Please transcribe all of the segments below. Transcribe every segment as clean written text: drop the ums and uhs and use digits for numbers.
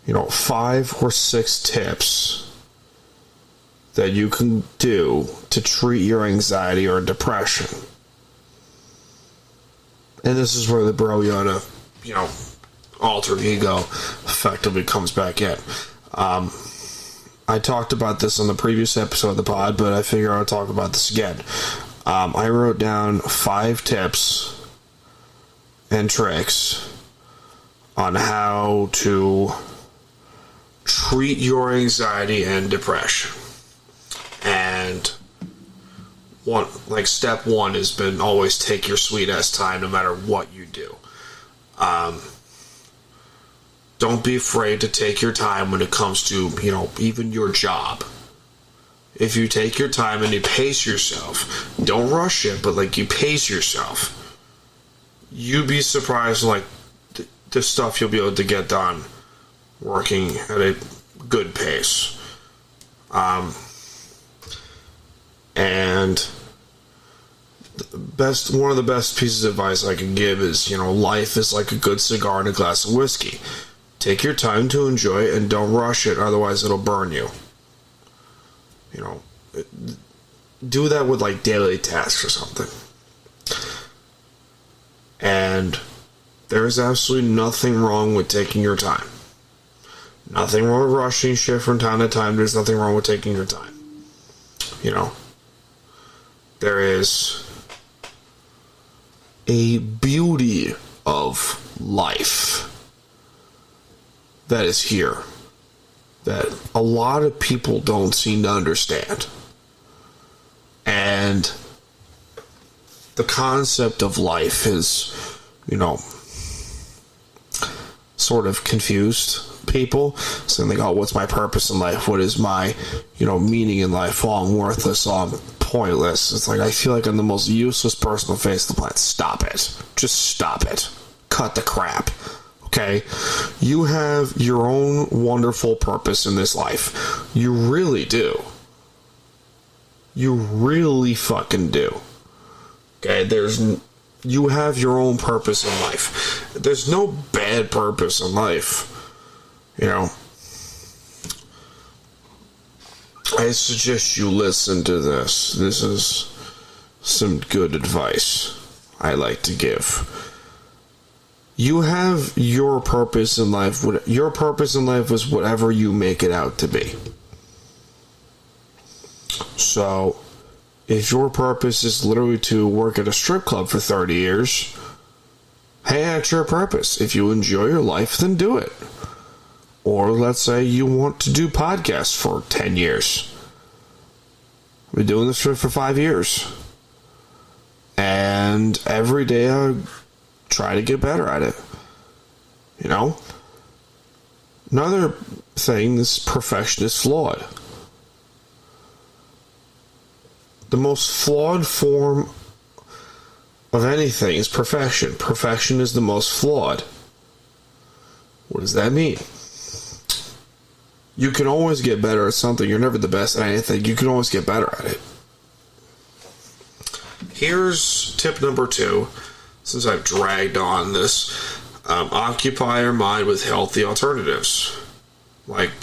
5 or 6 tips that you can do to treat your anxiety or depression. And this is where the Bro Yoda, alter ego effectively comes back in. I talked about this on the previous episode of the pod, but I figure I'll talk about this again. I wrote down 5 tips and tricks on how to treat your anxiety and depression. And step 1 has been always take your sweet ass time no matter what you do. Don't be afraid to take your time when it comes to, even your job. If you take your time and you pace yourself, don't rush it, but you pace yourself, you'd be surprised the stuff you'll be able to get done working at a good pace. And one of the best pieces of advice I can give is, life is like a good cigar and a glass of whiskey. Take your time to enjoy it and don't rush it, otherwise it'll burn you. Do that with daily tasks or something. And there's absolutely nothing wrong with taking your time. Nothing wrong with rushing shit from time to time. There's nothing wrong with taking your time. There is a beauty of life that is here that a lot of people don't seem to understand. And the concept of life is, sort of confused people. So they go, what's my purpose in life? What is my, meaning in life? Oh, I'm worthless. Oh, I'm pointless. It's I feel like I'm the most useless person on the face of the planet. Stop it. Just stop it. Cut the crap. Okay? You have your own wonderful purpose in this life. You really do. You really fucking do. Okay? You have your own purpose in life. There's no bad purpose in life. I suggest you listen to this. This is some good advice I like to give. You have your purpose in life. Your purpose in life is whatever you make it out to be. So, if your purpose is literally to work at a strip club for 30 years, hey, that's your purpose. If you enjoy your life, then do it. Or let's say you want to do podcasts for 10 years. I've been doing this for 5 years. And every day I try to get better at it. Another thing, this perfection is flawed. The most flawed form of anything is perfection. Perfection is the most flawed. What does that mean? You can always get better at something. You're never the best at anything. You can always get better at it. Here's tip number 2. Since I've dragged on this, occupy your mind with healthy alternatives.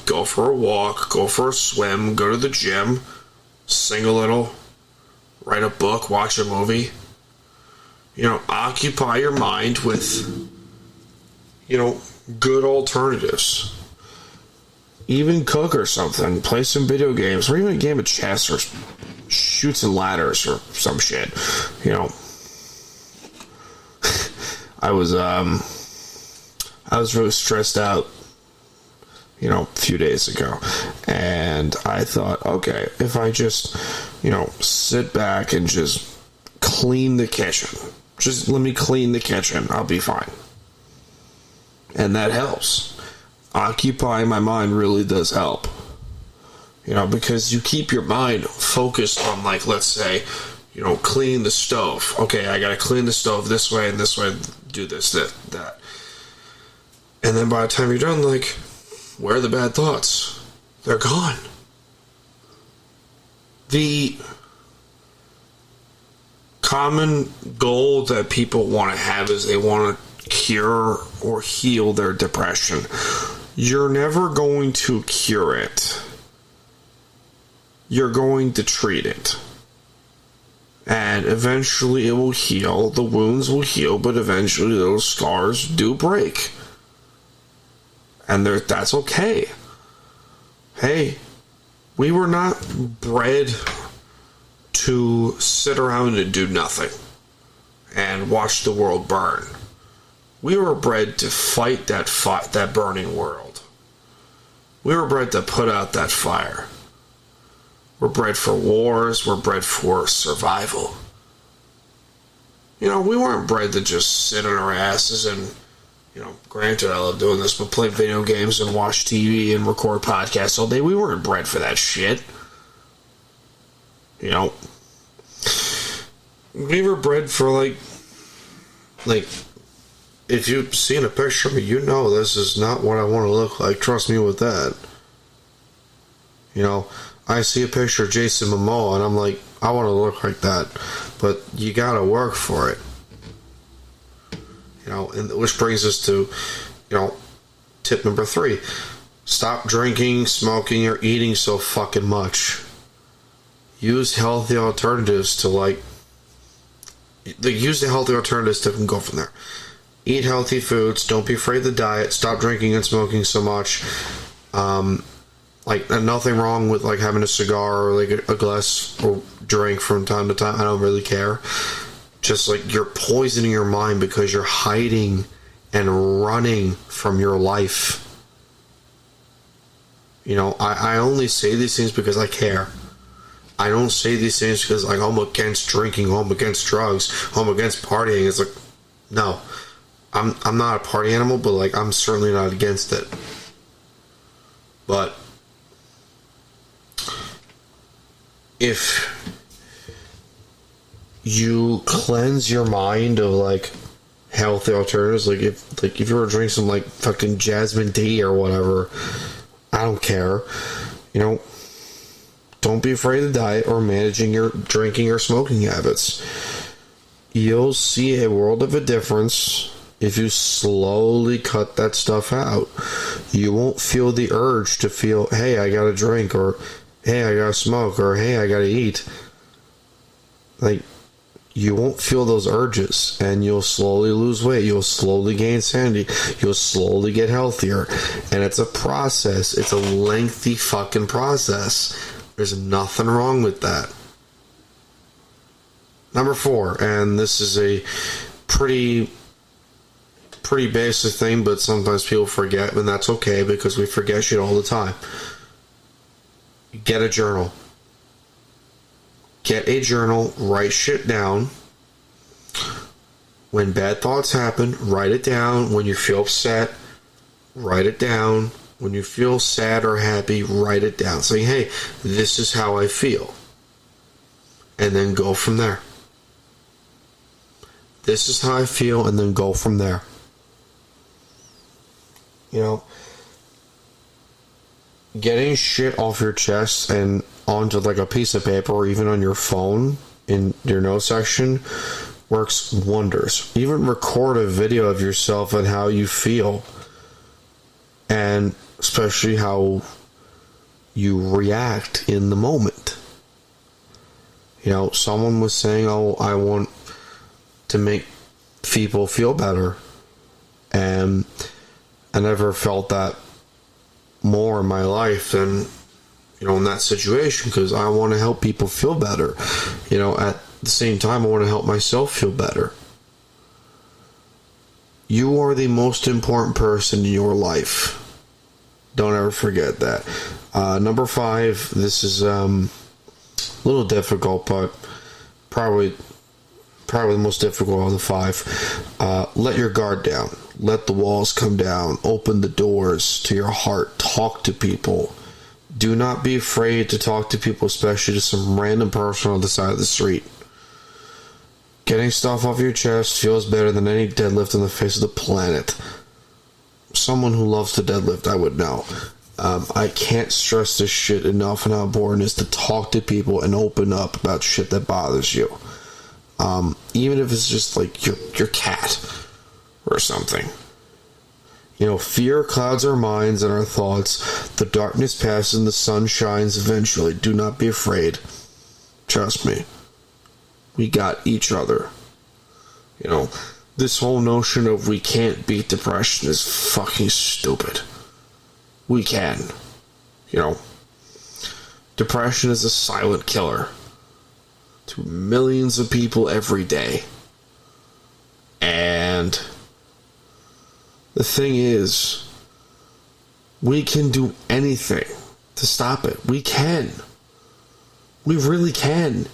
Go for a walk, go for a swim, go to the gym, sing a little, write a book, watch a movie. Occupy your mind with, good alternatives. Even cook or something, play some video games, or even a game of chess, or shoots and ladders, or some shit. I was really stressed out, a few days ago, and I thought, okay, if I just, sit back and just clean the kitchen, just let me clean the kitchen, I'll be fine. And that helps. Occupying my mind really does help. Because you keep your mind focused on, let's say, clean the stove. Okay, I gotta clean the stove this way and this way, do this, that. And then by the time you're done, where are the bad thoughts? They're gone. The common goal that people want to have is they want to cure or heal their depression. you're never going to cure it. You're going to treat it. And eventually it will heal. The wounds will heal, but eventually those scars do break. And that's okay. Hey, we were not bred to sit around and do nothing and watch the world burn. We were bred to fight that burning world. We were bred to put out that fire. We're bred for wars. We're bred for survival. We weren't bred to just sit on our asses and, granted I love doing this, but play video games and watch TV and record podcasts all day. We weren't bred for that shit. We were bred for, like, if you've seen a picture of me, this is not what I want to look like. Trust me with that. I see a picture of Jason Momoa, and I'm like, I want to look like that. But you gotta work for it. And which brings us to, tip number 3. Stop drinking, smoking, or eating so fucking much. Use healthy alternatives to, use the healthy alternatives to go from there. Eat healthy foods. Don't be afraid to diet. Stop drinking and smoking so much. Nothing wrong with, having a cigar or, a glass or drink from time to time. I don't really care. Just, you're poisoning your mind because you're hiding and running from your life. I only say these things because I care. I don't say these things because, I'm against drinking, I'm against drugs, I'm against partying. It's no. I'm not a party animal, but, I'm certainly not against it. But if you cleanse your mind of healthy alternatives, if you were to drink some fucking jasmine tea or whatever, I don't care. Don't be afraid of diet or managing your drinking or smoking habits. You'll see a world of a difference if you slowly cut that stuff out. You won't feel the urge to feel, hey, I gotta drink, or hey, I gotta smoke, or hey, I gotta eat. You won't feel those urges, and you'll slowly lose weight. You'll slowly gain sanity. You'll slowly get healthier. And it's a process. It's a lengthy fucking process. There's nothing wrong with that. Number 4, and this is a pretty basic thing, but sometimes people forget, and that's okay because we forget shit all the time. Get a journal. Get a journal, write shit down. When bad thoughts happen, write it down. When you feel upset, write it down. When you feel sad or happy, write it down. Saying, hey, this is how I feel. And then go from there. This is how I feel, and then go from there. Getting shit off your chest and onto a piece of paper or even on your phone in your notes section works wonders. Even record a video of yourself and how you feel, and especially how you react in the moment. Someone was saying, oh, I want to make people feel better, and I never felt that more in my life than in that situation, because I want to help people feel better. At the same time, I want to help myself feel better. You are the most important person in your life. Don't ever forget that. Number 5, this is a little difficult, but probably the most difficult of the 5. Let your guard down. Let the walls come down. Open the doors to your heart. Talk to people. Do not be afraid to talk to people, especially to some random person on the side of the street. Getting stuff off your chest feels better than any deadlift on the face of the planet. Someone who loves to deadlift, I would know. I can't stress this shit enough and how important it is to talk to people and open up about shit that bothers you. Even if it's just your cat or something. Fear clouds our minds and our thoughts. The darkness passes and the sun shines eventually. Do not be afraid. Trust me. We got each other. This whole notion of we can't beat depression is fucking stupid. We can. Depression is a silent killer to millions of people every day. And the thing is, we can do anything to stop it. We can. We really can.